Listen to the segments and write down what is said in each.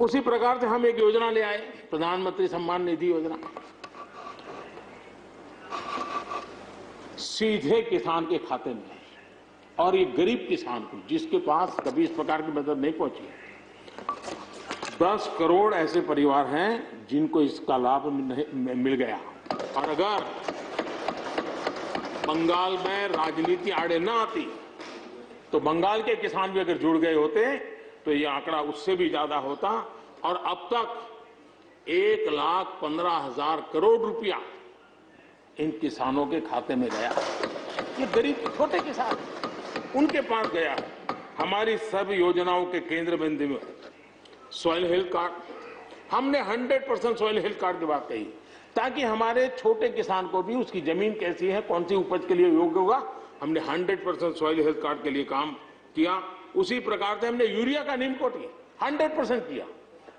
उसी प्रकार से हम एक योजना ले आए, प्रधानमंत्री सम्मान निधि योजना। सीधे किसान के खाते में, और ये गरीब किसान को जिसके पास कभी इस प्रकार की मदद नहीं पहुंची है। 10 करोड़ ऐसे परिवार हैं जिनको इसका लाभ मिल गया। और अगर बंगाल में राजनीति आड़े न आती तो बंगाल के किसान भी अगर जुड़ गए होते तो ये आंकड़ा उससे भी ज्यादा होता। और अब तक 1,15,000 करोड़ रुपया इन किसानों के खाते में गया। ये गरीब छोटे किसान उनके पास गया। हमारी सब योजनाओं के केंद्र बिंदु में सॉइल हेल्थ कार्ड, हमने 100% सॉइल हेल्थ कार्ड की बात कही ताकि हमारे छोटे किसान को भी उसकी जमीन कैसी है, कौन सी उपज के लिए योग्य होगा, हमने 100% सॉइल हेल्थ कार्ड के लिए काम किया। उसी प्रकार से हमने यूरिया का नीम कोटिंग 100% किया।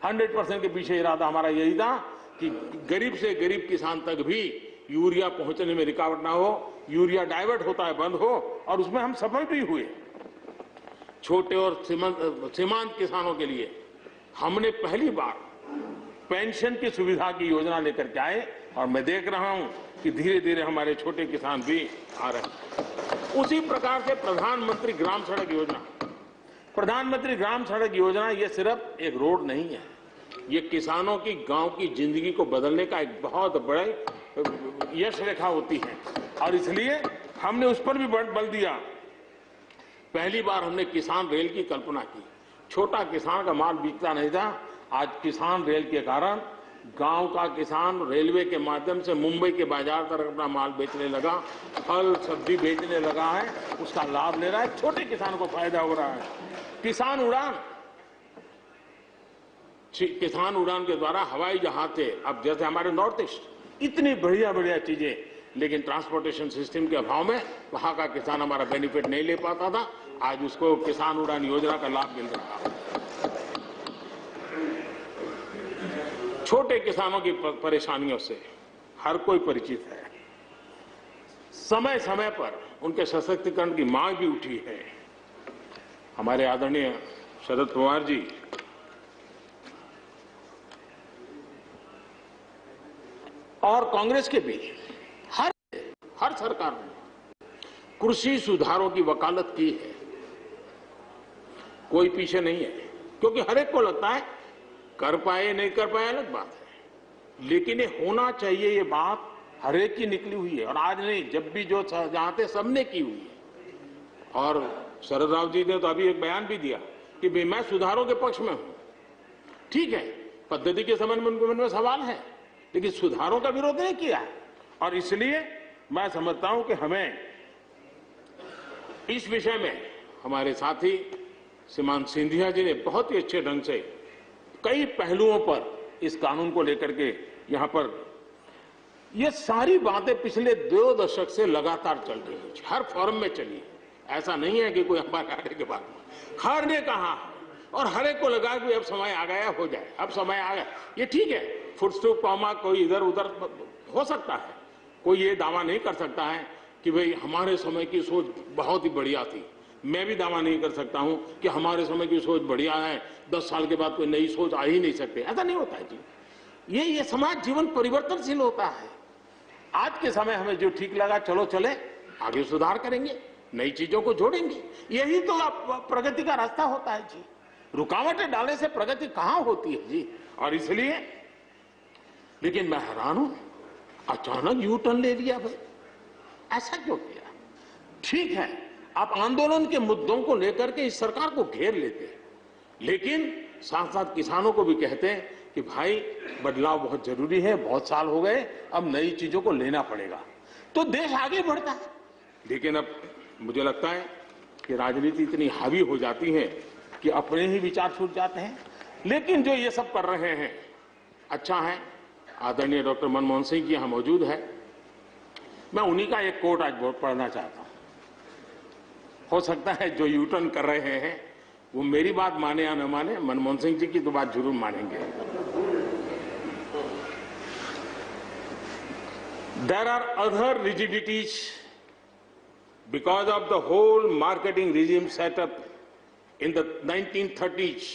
100% के पीछे इरादा हमारा यही था कि गरीब से गरीब किसान तक भी यूरिया पहुंचने में रुकावट ना हो, यूरिया डाइवर्ट होता है बंद हो, और उसमें हम सफल भी हुए। छोटे और सीमांत किसानों के लिए हमने पहली बार पेंशन की सुविधा की योजना लेकर के आए, और मैं देख रहा हूं कि धीरे धीरे हमारे छोटे किसान भी आ रहे हैं। उसी प्रकार से प्रधानमंत्री ग्राम सड़क योजना, प्रधानमंत्री ग्राम सड़क योजना ये सिर्फ एक रोड नहीं है, ये किसानों की गांव की जिंदगी को बदलने का एक बहुत बड़े यश रेखा होती है, और इसलिए हमने उस पर भी बल दिया। पहली बार हमने किसान रेल की कल्पना की। छोटा किसान का माल बिकता नहीं था, आज किसान रेल के कारण गांव का किसान रेलवे के माध्यम से मुंबई के बाजार तक अपना माल बेचने लगा, फल सब्जी बेचने लगा है, उसका लाभ ले रहा है, छोटे किसान को फायदा हो रहा है। किसान उड़ान, किसान उड़ान के द्वारा हवाई जहाज से, अब जैसे हमारे नॉर्थ ईस्ट इतनी बढ़िया बढ़िया चीजें, लेकिन ट्रांसपोर्टेशन सिस्टम के अभाव में वहां का किसान हमारा बेनिफिट नहीं ले पाता था, आज उसको किसान उड़ान योजना का लाभ मिल रहा है। छोटे किसानों की परेशानियों से हर कोई परिचित है। समय समय पर उनके सशक्तिकरण की मांग भी उठी है। हमारे आदरणीय शरद पवार जी और कांग्रेस के भी हर सरकार ने कृषि सुधारों की वकालत की है, कोई पीछे नहीं है, क्योंकि हर एक को लगता है कर पाए नहीं कर पाए अलग बात है, लेकिन ये होना चाहिए, ये बात हर एक की निकली हुई है। और आज नहीं, जब भी जो जहां थे सबने की हुई है। और शरद राव जी ने तो अभी एक बयान भी दिया कि भाई मैं सुधारों के पक्ष में हूं। ठीक है, पद्धति के संबंध में उनके मन में सवाल है, लेकिन सुधारों का विरोध नहीं किया। और इसलिए मैं समझता हूं कि हमें इस विषय में हमारे साथी श्रीमान सिंधिया जी ने बहुत ही अच्छे ढंग से कई पहलुओं पर इस कानून को लेकर के यहां पर ये सारी बातें पिछले 2 दशक से लगातार चल रही है, हर फोरम में चली है। ऐसा नहीं है कि कोई हमारे आने के बाद हर ने कहा और हर एक को लगा कि अब समय आ गया, हो जाए, अब समय आ गया। ये ठीक है, फुटस्टॉप कॉमा कोई इधर उधर हो सकता है, कोई ये दावा नहीं कर सकता है कि भाई हमारे समय की सोच बहुत ही बढ़िया थी। मैं भी दावा नहीं कर सकता हूं कि हमारे समय की सोच बढ़िया है, 10 साल के बाद कोई नई सोच आ ही नहीं सकती। ऐसा नहीं होता है जी। ये समाज जीवन परिवर्तनशील होता है। आज के समय हमें जो ठीक लगा चलो चले, आगे सुधार करेंगे, नई चीजों को जोड़ेंगे। यही तो प्रगति का रास्ता होता है जी। रुकावटें डालने से प्रगति कहां होती है जी। और इसलिए, लेकिन मैं हैरान हूं, अचानक यू टर्न ले लिया भाई, ऐसा क्यों किया? ठीक है, आप आंदोलन के मुद्दों को लेकर के इस सरकार को घेर लेते हैं, लेकिन साथ साथ किसानों को भी कहते हैं कि भाई बदलाव बहुत जरूरी है, बहुत साल हो गए, अब नई चीजों को लेना पड़ेगा, तो देश आगे बढ़ता है। लेकिन अब मुझे लगता है कि राजनीति इतनी हावी हो जाती है कि अपने ही विचार छूट जाते हैं। लेकिन जो ये सब कर रहे हैं अच्छा है। आदरणीय डॉक्टर मनमोहन सिंह जी यहां मौजूद है, मैं उन्हीं का एक कोट आज पढ़ना चाहता हूं। हो सकता है जो यू टर्न कर रहे हैं वो मेरी बात माने या न माने, मनमोहन सिंह जी की तो बात जरूर मानेंगे। There are other rigidities because of the whole marketing regime set up in the 1930s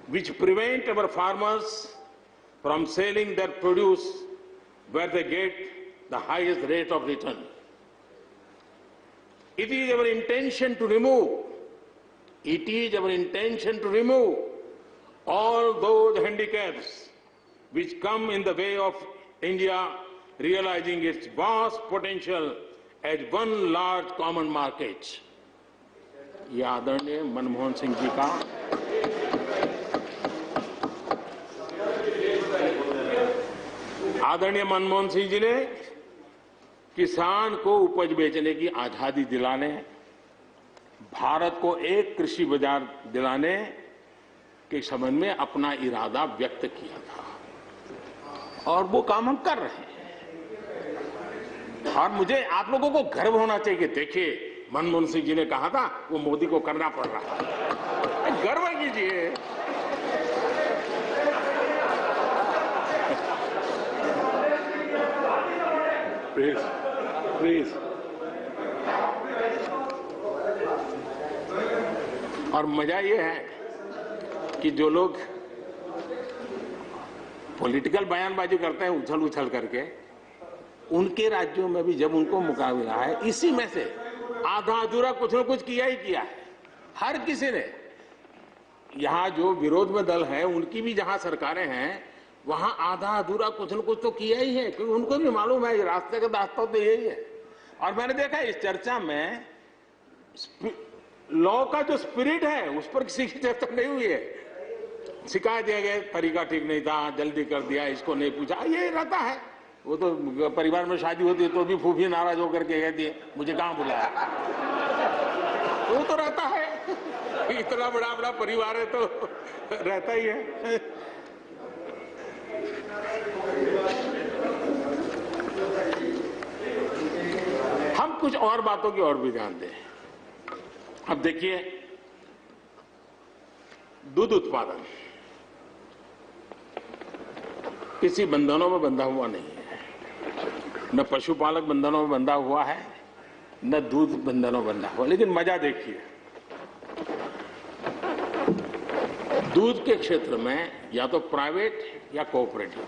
which prevent our farmers from selling their produce where they get the highest rate of return. It is our intention to remove all those handicaps which come in the way of India realizing its vast potential as one large common market. ये आदरणीय मनमोहन सिंह जी का आदरणीय मनमोहन सिंह जी ने किसान को उपज बेचने की आजादी दिलाने, भारत को एक कृषि बाजार दिलाने के संबंध में अपना इरादा व्यक्त किया था और वो काम हम कर रहे हैं। और मुझे आप लोगों को गर्व होना चाहिए कि देखिए मनमोहन सिंह जी ने कहा था वो मोदी को करना पड़ रहा है, गर्व कीजिए। Please please. और मजा ये है कि जो लोग पॉलिटिकल बयानबाजी करते हैं उछल उछल करके, उनके राज्यों में भी जब उनको मौका मिला है, इसी में से आधा अधूरा कुछ न कुछ किया ही किया है हर किसी ने। यहां जो विरोध में दल है उनकी भी जहां सरकारें हैं वहां आधा अधूरा कुछ न कुछ तो किया ही है, क्योंकि उनको भी मालूम है रास्ते का रास्ता तो यही है। और मैंने देखा इस चर्चा में लॉ का जो स्पिरिट है उस पर किसी की चर्चा नहीं हुई है। शिकायत दिया गया तरीका ठीक नहीं था, जल्दी कर दिया, इसको नहीं पूछा, ये रहता है। वो तो परिवार में शादी होती है तो भी फूफी नाराज होकर के कहती है मुझे कहां बुलाया, वो तो रहता है। इतना बड़ा बड़ा परिवार है तो रहता ही है। हम कुछ और बातों की ओर भी ध्यान दें। अब देखिए दूध उत्पादन किसी बंधनों में बंधा हुआ नहीं है, न पशुपालक बंधनों में बंधा हुआ है, न दूध बंधनों में बंधा हुआ। लेकिन मजा देखिए, दूध के क्षेत्र में या तो प्राइवेट या कोऑपरेटिव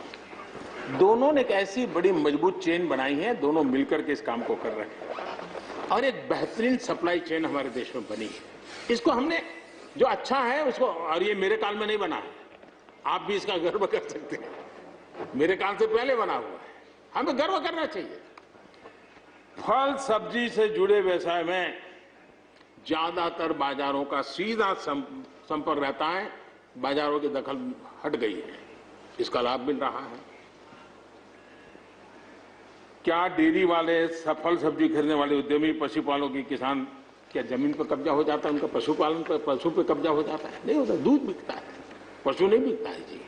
दोनों ने एक ऐसी बड़ी मजबूत चेन बनाई है, दोनों मिलकर के इस काम को कर रहे हैं और एक बेहतरीन सप्लाई चेन हमारे देश में बनी है। इसको हमने जो अच्छा है उसको, और ये मेरे काल में नहीं बना है, आप भी इसका गर्व कर सकते हैं, मेरे काल से पहले बना हुआ है, हमें गर्व करना चाहिए। फल सब्जी से जुड़े व्यवसाय में ज्यादातर बाजारों का सीधा संपर्क रहता है, बाजारों की दखल हट गई है, इसका लाभ मिल रहा है। क्या डेयरी वाले, फल सब्जी खरीदने वाले उद्यमी, पशुपालकों की किसान, क्या जमीन पर कब्जा हो जाता है उनका? पशुपालन पर, पशु पे कब्जा हो जाता है? नहीं होता, दूध बिकता है, पशु नहीं बिकता है जी।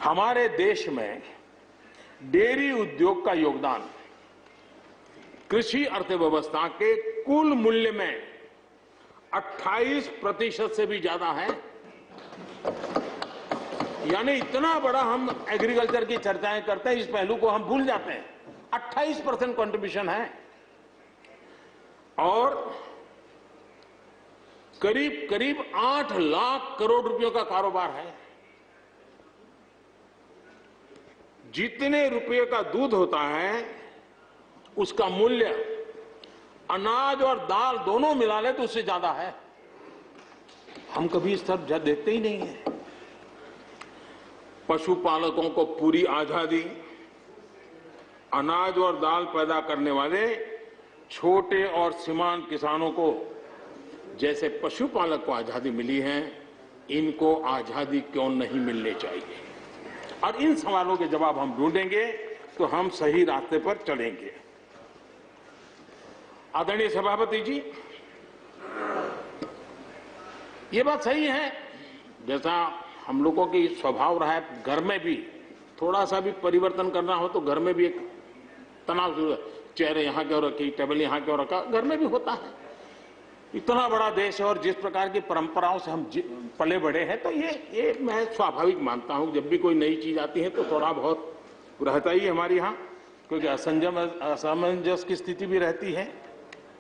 हमारे देश में डेयरी उद्योग का योगदान कृषि अर्थव्यवस्था के कुल मूल्य में 28% से भी ज्यादा है। यानी इतना बड़ा हम एग्रीकल्चर की चर्चाएं करते हैं, इस पहलू को हम भूल जाते हैं। 28% कंट्रीब्यूशन है और करीब करीब 8 लाख करोड़ रुपयों का कारोबार है। जितने रुपये का दूध होता है उसका मूल्य अनाज और दाल दोनों मिला ले तो उससे ज्यादा है। हम कभी इस तरफ देखते ही नहीं है। पशुपालकों को पूरी आजादी, अनाज और दाल पैदा करने वाले छोटे और सीमांत किसानों को जैसे पशुपालक को आजादी मिली है, इनको आजादी क्यों नहीं मिलनी चाहिए? और इन सवालों के जवाब हम ढूंढेंगे तो हम सही रास्ते पर चलेंगे। आदरणीय सभापति जी, ये बात सही है, जैसा हम लोगों की स्वभाव रहा है, घर में भी थोड़ा सा भी परिवर्तन करना हो तो घर में भी एक तनाव, चेयर यहां क्यों रखी, टेबल यहां क्यों रखा, घर में भी होता है। इतना बड़ा देश है और जिस प्रकार की परंपराओं से हम पले बढ़े हैं, तो ये मैं स्वाभाविक मानता हूं। जब भी कोई नई चीज आती है तो थोड़ा बहुत रहता ही हमारे यहाँ, क्योंकि असमंजस की स्थिति भी रहती है।